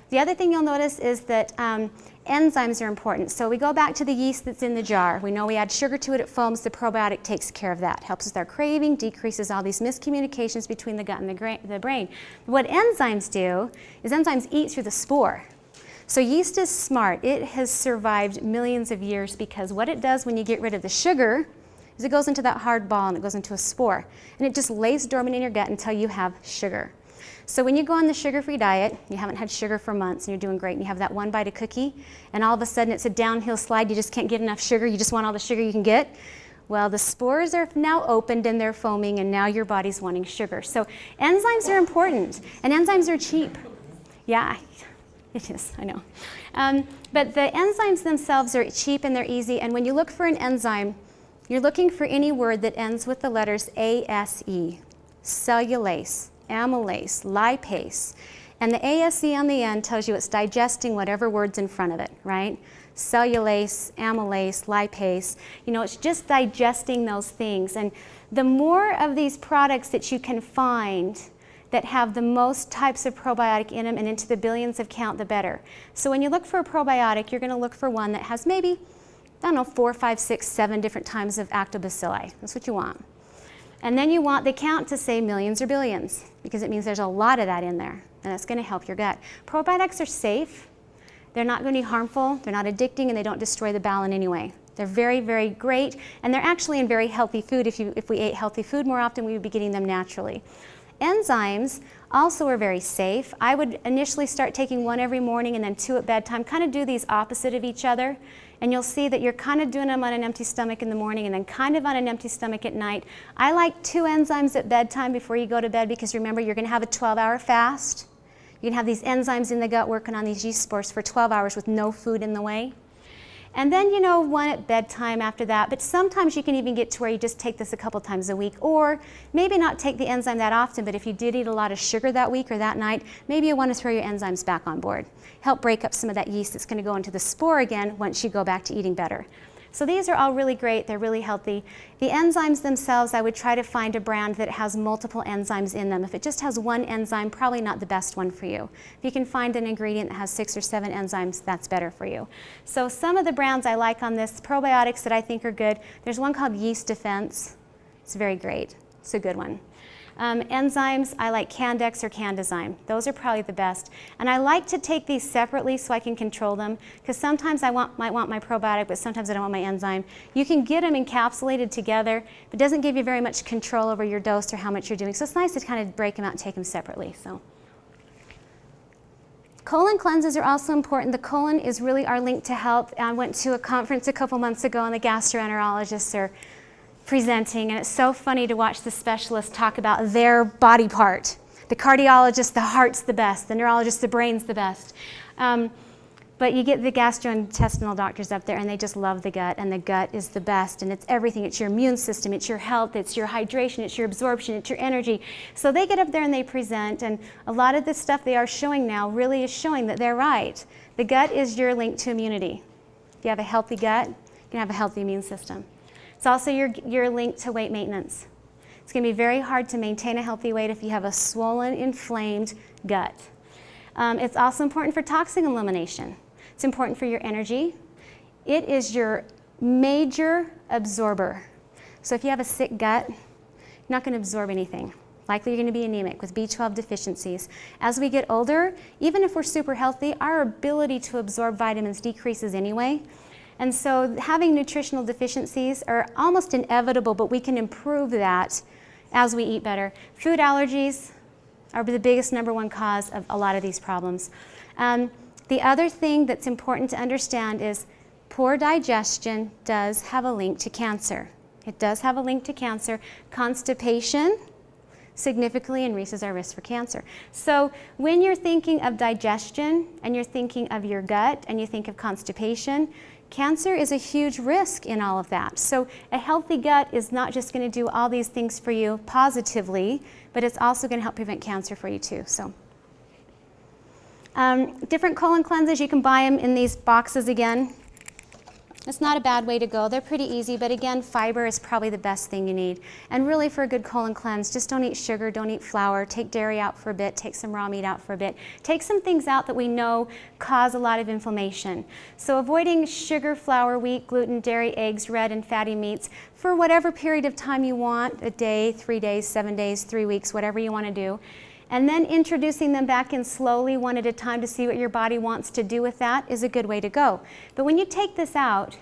The other thing you'll notice is that enzymes are important. So we go back to the yeast that's in the jar. We know we add sugar to it, it foams. The probiotic takes care of that. Helps with our craving, decreases all these miscommunications between the gut and the brain. What enzymes do is enzymes eat through the spore. So yeast is smart. It has survived millions of years because what it does when you get rid of the sugar is it goes into that hard ball and it goes into a spore. And it just lays dormant in your gut until you have sugar. So when you go on the sugar-free diet, you haven't had sugar for months and you're doing great and you have that one bite of cookie and all of a sudden it's a downhill slide, you just can't get enough sugar, you just want all the sugar you can get. Well, the spores are now opened and they're foaming and now your body's wanting sugar. So enzymes are important and enzymes are cheap. Yeah. It is, I know. But the enzymes themselves are cheap and they're easy, and when you look for an enzyme, you're looking for any word that ends with the letters ASE, cellulase, amylase, lipase. And the ASE on the end tells you it's digesting whatever word's in front of it, right? Cellulase, amylase, lipase, you know, it's just digesting those things. And the more of these products that you can find that have the most types of probiotic in them and into the billions of count, the better. So when you look for a probiotic, you're going to look for one that has maybe, I don't know, 4, 5, 6, 7 different times of lactobacilli. That's what you want. And then you want the count to say millions or billions because it means there's a lot of that in there and that's going to help your gut. Probiotics are safe. They're not going to be harmful. They're not addicting and they don't destroy the bowel in any way. They're very, very great and they're actually in very healthy food. If we ate healthy food more often, we would be getting them naturally. Enzymes also are very safe. I would initially start taking one every morning and then 2 at bedtime, kind of do these opposite of each other. And you'll see that you're kind of doing them on an empty stomach in the morning and then kind of on an empty stomach at night. I like 2 enzymes at bedtime before you go to bed because remember, you're going to have a 12-hour fast. You can have these enzymes in the gut working on these yeast spores for 12 hours with no food in the way. And then, you know, 1 at bedtime after that, but sometimes you can even get to where you just take this a couple times a week, or maybe not take the enzyme that often, but if you did eat a lot of sugar that week or that night, maybe you want to throw your enzymes back on board. Help break up some of that yeast that's going to go into the spore again once you go back to eating better. So these are all really great, they're really healthy. The enzymes themselves, I would try to find a brand that has multiple enzymes in them. If it just has 1 enzyme, probably not the best one for you. If you can find an ingredient that has 6 or 7 enzymes, that's better for you. So some of the brands I like on this, probiotics that I think are good, there's one called Yeast Defense. It's very great, it's a good one. Enzymes, I like Candex or Candyzyme. Those are probably the best. And I like to take these separately so I can control them, because sometimes I might want my probiotic, but sometimes I don't want my enzyme. You can get them encapsulated together, but it doesn't give you very much control over your dose or how much you're doing. So it's nice to kind of break them out and take them separately. So, colon cleanses are also important. The colon is really our link to health. I went to a conference a couple months ago and the gastroenterologists are presenting, and it's so funny to watch the specialists talk about their body part. The cardiologist, the heart's the best. The neurologist, the brain's the best. But you get the gastrointestinal doctors up there and they just love the gut, and the gut is the best, and it's everything. It's your immune system, it's your health, it's your hydration, it's your absorption, it's your energy. So they get up there and they present, and a lot of the stuff they are showing now really is showing that they're right. The gut is your link to immunity. If you have a healthy gut, you can have a healthy immune system. It's also your link to weight maintenance. It's going to be very hard to maintain a healthy weight if you have a swollen, inflamed gut. It's also important for toxin elimination. It's important for your energy. It is your major absorber. So if you have a sick gut, you're not going to absorb anything. Likely you're going to be anemic with B12 deficiencies. As we get older, even if we're super healthy, our ability to absorb vitamins decreases anyway. And so having nutritional deficiencies are almost inevitable, but we can improve that as we eat better. Food allergies are the biggest #1 cause of a lot of these problems. The other thing that's important to understand is poor digestion does have a link to cancer. It does have a link to cancer. Constipation significantly increases our risk for cancer. So when you're thinking of digestion and you're thinking of your gut and you think of constipation, cancer is a huge risk in all of that. So a healthy gut is not just going to do all these things for you positively, but it's also going to help prevent cancer for you too. So, different colon cleanses, you can buy them in these boxes again. It's not a bad way to go. They're pretty easy, but again, fiber is probably the best thing you need. And really for a good colon cleanse, just don't eat sugar, don't eat flour, take dairy out for a bit, take some raw meat out for a bit. Take some things out that we know cause a lot of inflammation. So avoiding sugar, flour, wheat, gluten, dairy, eggs, red and fatty meats for whatever period of time you want, a day, 3 days, 7 days, 3 weeks, whatever you want to do. And then introducing them back in slowly, one at a time, to see what your body wants to do with that is a good way to go. But when you take this out,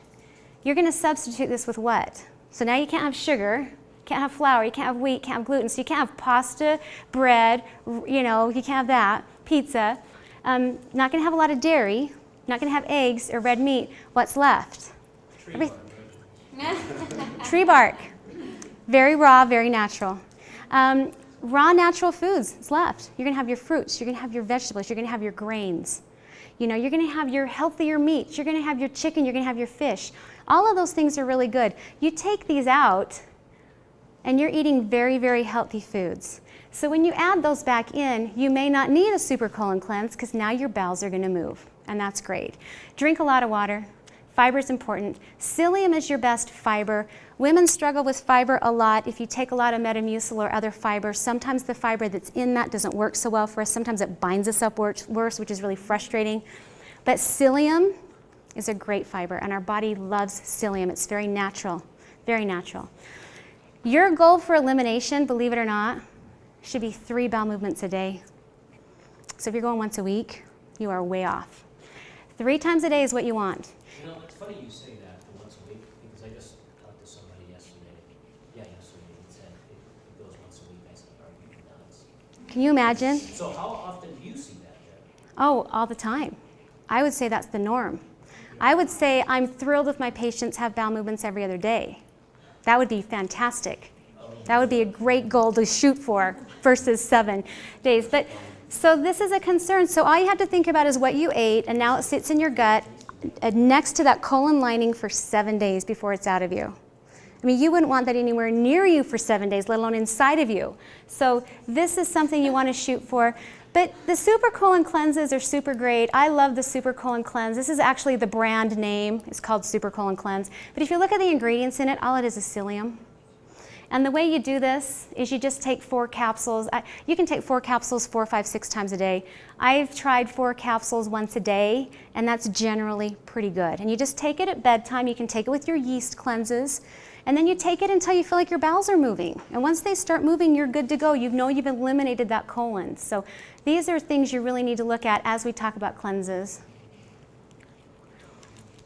you're going to substitute this with what? So now you can't have sugar, can't have flour, you can't have wheat, can't have gluten, so you can't have pasta, bread, you can't have that, pizza. Not going to have a lot of dairy, not going to have eggs or red meat. What's left? Tree bark. Very raw, very natural. Raw natural foods is left. You're going to have your fruits, you're going to have your vegetables, you're going to have your grains. You're going to have your healthier meats, you're going to have your chicken, you're going to have your fish. All of those things are really good. You take these out and you're eating very, very healthy foods. So when you add those back in, you may not need a super colon cleanse because now your bowels are going to move, and that's great. Drink a lot of water. Fiber is important. Psyllium is your best fiber. Women struggle with fiber a lot. If you take a lot of Metamucil or other fiber, sometimes the fiber that's in that doesn't work so well for us. Sometimes it binds us up worse, which is really frustrating. But psyllium is a great fiber, and our body loves psyllium. It's very natural, very natural. Your goal for elimination, believe it or not, should be 3 bowel movements a day. So if you're going once a week, you are way off. 3 times a day is what you want. It's funny you say that for once a week, because I just talked to somebody yesterday. And said it goes once a week. I said, are you nuts? Can you imagine? So how often do you see that then? Oh, all the time. I would say that's the norm. I would say I'm thrilled if my patients have bowel movements every other day. That would be fantastic. That would be a great goal to shoot for versus 7 days. But so this is a concern. So all you have to think about is what you ate, and now it sits in your gut next to that colon lining for 7 days before it's out of you. I mean, you wouldn't want that anywhere near you for 7 days, let alone inside of you. So this is something you want to shoot for. But the super colon cleanses are super great. I love the super colon cleanse. This is actually the brand name. It's called super colon cleanse. But if you look at the ingredients in it, all it is psyllium. And the way you do this is you just take 4 capsules. You can take 4 capsules 4, 5, 6 times a day. I've tried 4 capsules once a day, and that's generally pretty good. And you just take it at bedtime. You can take it with your yeast cleanses. And then you take it until you feel like your bowels are moving. And once they start moving, you're good to go. You know you've eliminated that colon. So these are things you really need to look at as we talk about cleanses.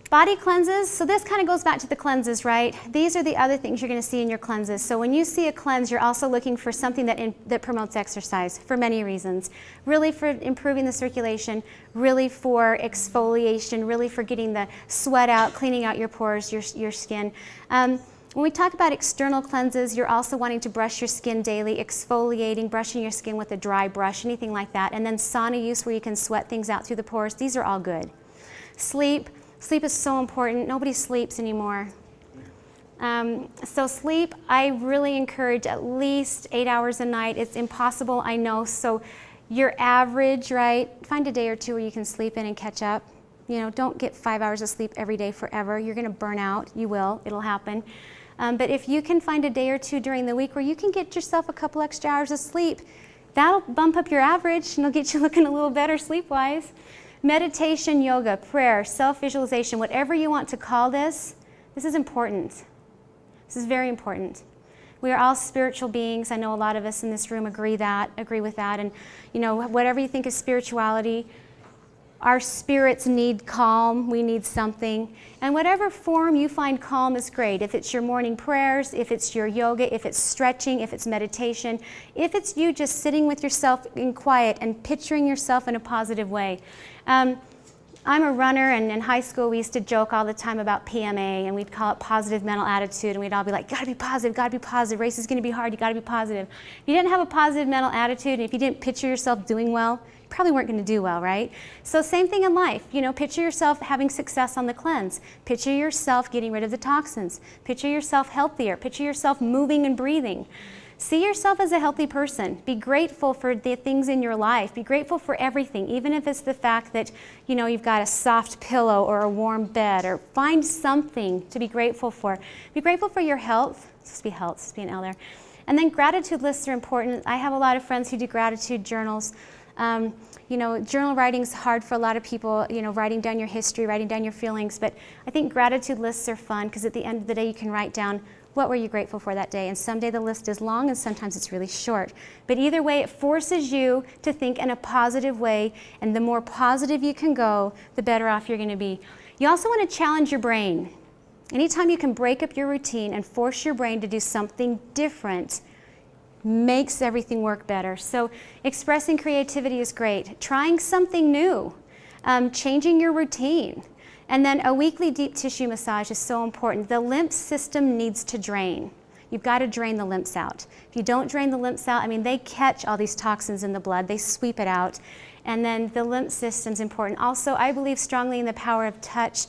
Body cleanses, so this kind of goes back to the cleanses, right? These are the other things you're going to see in your cleanses. So when you see a cleanse, you're also looking for something that promotes exercise for many reasons. Really for improving the circulation, really for exfoliation, really for getting the sweat out, cleaning out your pores, your skin. When we talk about external cleanses, you're also wanting to brush your skin daily, exfoliating, brushing your skin with a dry brush, anything like that. And then sauna use where you can sweat things out through the pores. These are all good. Sleep. Sleep is so important. Nobody sleeps anymore. So sleep, I really encourage at least 8 hours a night. It's impossible, I know. So your average, right? Find a day or 2 where you can sleep in and catch up. Don't get 5 hours of sleep every day forever. You're going to burn out. You will. It'll happen. But if you can find a day or 2 during the week where you can get yourself a couple extra hours of sleep, that'll bump up your average and it'll get you looking a little better sleep-wise. Meditation, yoga, prayer, self-visualization, whatever you want to call this, this is important. This is very important. We are all spiritual beings. I know a lot of us in this room agree with that. And whatever you think is spirituality, our spirits need calm. We need something. And whatever form you find calm is great. If it's your morning prayers, if it's your yoga, if it's stretching, if it's meditation, if it's you just sitting with yourself in quiet and picturing yourself in a positive way. I'm a runner, and in high school we used to joke all the time about PMA, and we'd call it positive mental attitude, and we'd all be like, gotta be positive, race is gonna be hard, you gotta be positive. If you didn't have a positive mental attitude, and if you didn't picture yourself doing well, you probably weren't gonna do well, right? So same thing in life, picture yourself having success on the cleanse, picture yourself getting rid of the toxins, picture yourself healthier, picture yourself moving and breathing. See yourself as a healthy person. Be grateful for the things in your life. Be grateful for everything, even if it's the fact that, you know, you've got a soft pillow or a warm bed, or find something to be grateful for. Be grateful for your health. It's supposed to be health, it's supposed to be an L there. And then gratitude lists are important. I have a lot of friends who do gratitude journals. You know, journal writing's hard for a lot of people, you know, writing down your history, writing down your feelings, but I think gratitude lists are fun because at the end of the day you can write down what were you grateful for that day, and someday the list is long and sometimes it's really short. But either way, it forces you to think in a positive way, and the more positive you can go, the better off you're going to be. You also want to challenge your brain. Anytime you can break up your routine and force your brain to do something different, makes everything work better. So expressing creativity is great. Trying something new, changing your routine. And then a weekly deep tissue massage is so important. The lymph system needs to drain. You've got to drain the lymphs out. If you don't drain the lymphs out, I mean, they catch all these toxins in the blood, they sweep it out. And then the lymph system's important. Also, I believe strongly in the power of touch.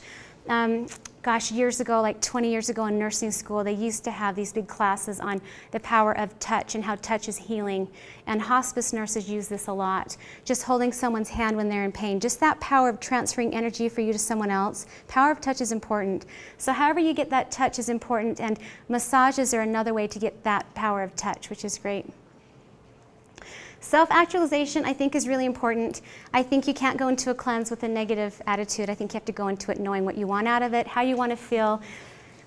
Gosh, years ago, like 20 years ago in nursing school, they used to have these big classes on the power of touch and how touch is healing. And hospice nurses use this a lot. Just holding someone's hand when they're in pain. Just that power of transferring energy for you to someone else. Power of touch is important. So however you get that touch is important, and massages are another way to get that power of touch, which is great. Self-actualization, I think, is really important. I think you can't go into a cleanse with a negative attitude. I think you have to go into it knowing what you want out of it, how you want to feel.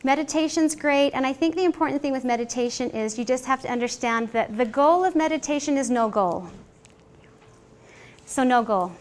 Meditation's great, and I think the important thing with meditation is you just have to understand that the goal of meditation is no goal. So no goal.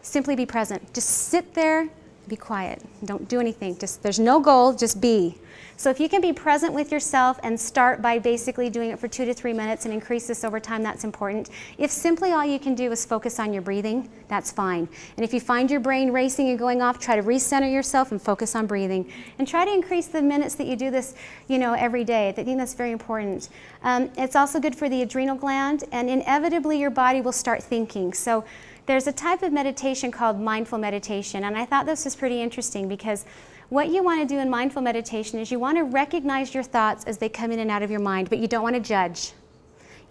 Simply be present. Just sit there, be quiet. Don't do anything. There's no goal, just be. So if you can be present with yourself and start by basically doing it for 2 to 3 minutes and increase this over time, that's important. If simply all you can do is focus on your breathing, that's fine. And if you find your brain racing and going off, try to recenter yourself and focus on breathing. And try to increase the minutes that you do this, you know, every day. I think that's very important. It's also good for the adrenal gland, and inevitably your body will start thinking. So there's a type of meditation called mindful meditation, and I thought this was pretty interesting because what you want to do in mindful meditation is you want to recognize your thoughts as they come in and out of your mind, but you don't want to judge.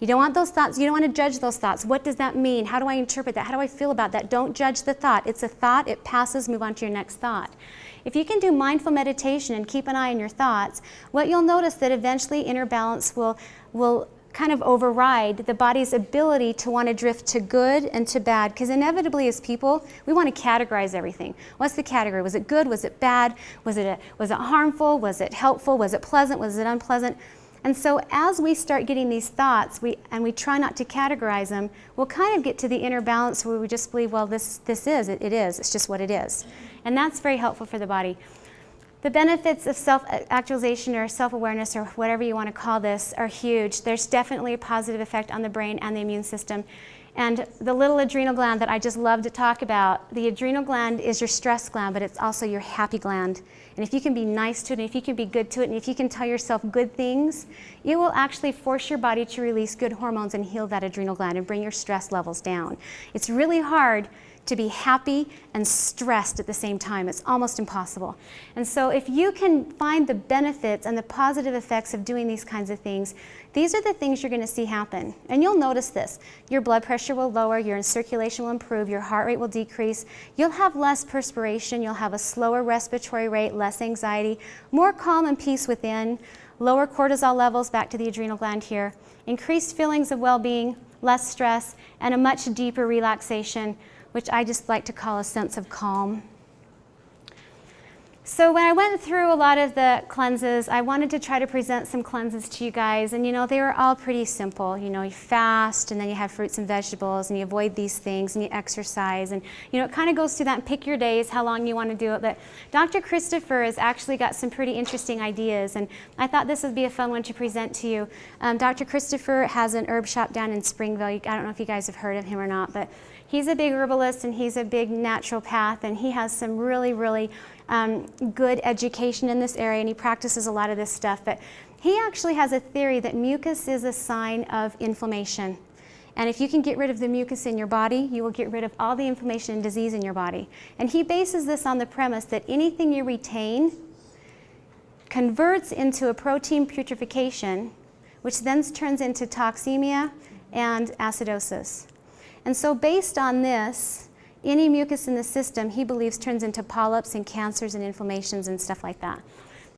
You don't want those thoughts, you don't want to judge those thoughts. What does that mean? How do I interpret that? How do I feel about that? Don't judge the thought. It's a thought, it passes, move on to your next thought. If you can do mindful meditation and keep an eye on your thoughts, what you'll notice that eventually inner balance will kind of override the body's ability to want to drift to good and to bad, because inevitably as people we want to categorize everything. What's the category? Was it good? Was it bad? Was it harmful? Was it helpful? Was it pleasant? Was it unpleasant? And so as we start getting these thoughts, we try not to categorize them, we'll kind of get to the inner balance where we just believe, well, this is, it is, it's just what it is. And that's very helpful for the body. The benefits of self-actualization or self-awareness or whatever you want to call this are huge. There's definitely a positive effect on the brain and the immune system. And the little adrenal gland that I just love to talk about, the adrenal gland is your stress gland, but it's also your happy gland. And if you can be nice to it, and if you can be good to it, and if you can tell yourself good things, it will actually force your body to release good hormones and heal that adrenal gland and bring your stress levels down. It's really hard to be happy and stressed at the same time. It's almost impossible. And so if you can find the benefits and the positive effects of doing these kinds of things, these are the things you're going to see happen. And you'll notice this. Your blood pressure will lower, your circulation will improve, your heart rate will decrease, you'll have less perspiration, you'll have a slower respiratory rate, less anxiety, more calm and peace within, lower cortisol levels, back to the adrenal gland here, increased feelings of well-being, less stress, and a much deeper relaxation, which I just like to call a sense of calm. So when I went through a lot of the cleanses, I wanted to try to present some cleanses to you guys, and you know, they were all pretty simple. You know, you fast, and then you have fruits and vegetables, and you avoid these things, and you exercise, and you know, it kind of goes through that, and pick your days, how long you want to do it. But Dr. Christopher has actually got some pretty interesting ideas, and I thought this would be a fun one to present to you. Dr. Christopher has an herb shop down in Springville. I don't know if you guys have heard of him or not, but he's a big herbalist, and he's a big naturopath, and he has some really, really good education in this area, and he practices a lot of this stuff. But he actually has a theory that mucus is a sign of inflammation. And if you can get rid of the mucus in your body, you will get rid of all the inflammation and disease in your body. And he bases this on the premise that anything you retain converts into a protein putrefaction, which then turns into toxemia and acidosis. And so based on this, any mucus in the system, he believes, turns into polyps and cancers and inflammations and stuff like that.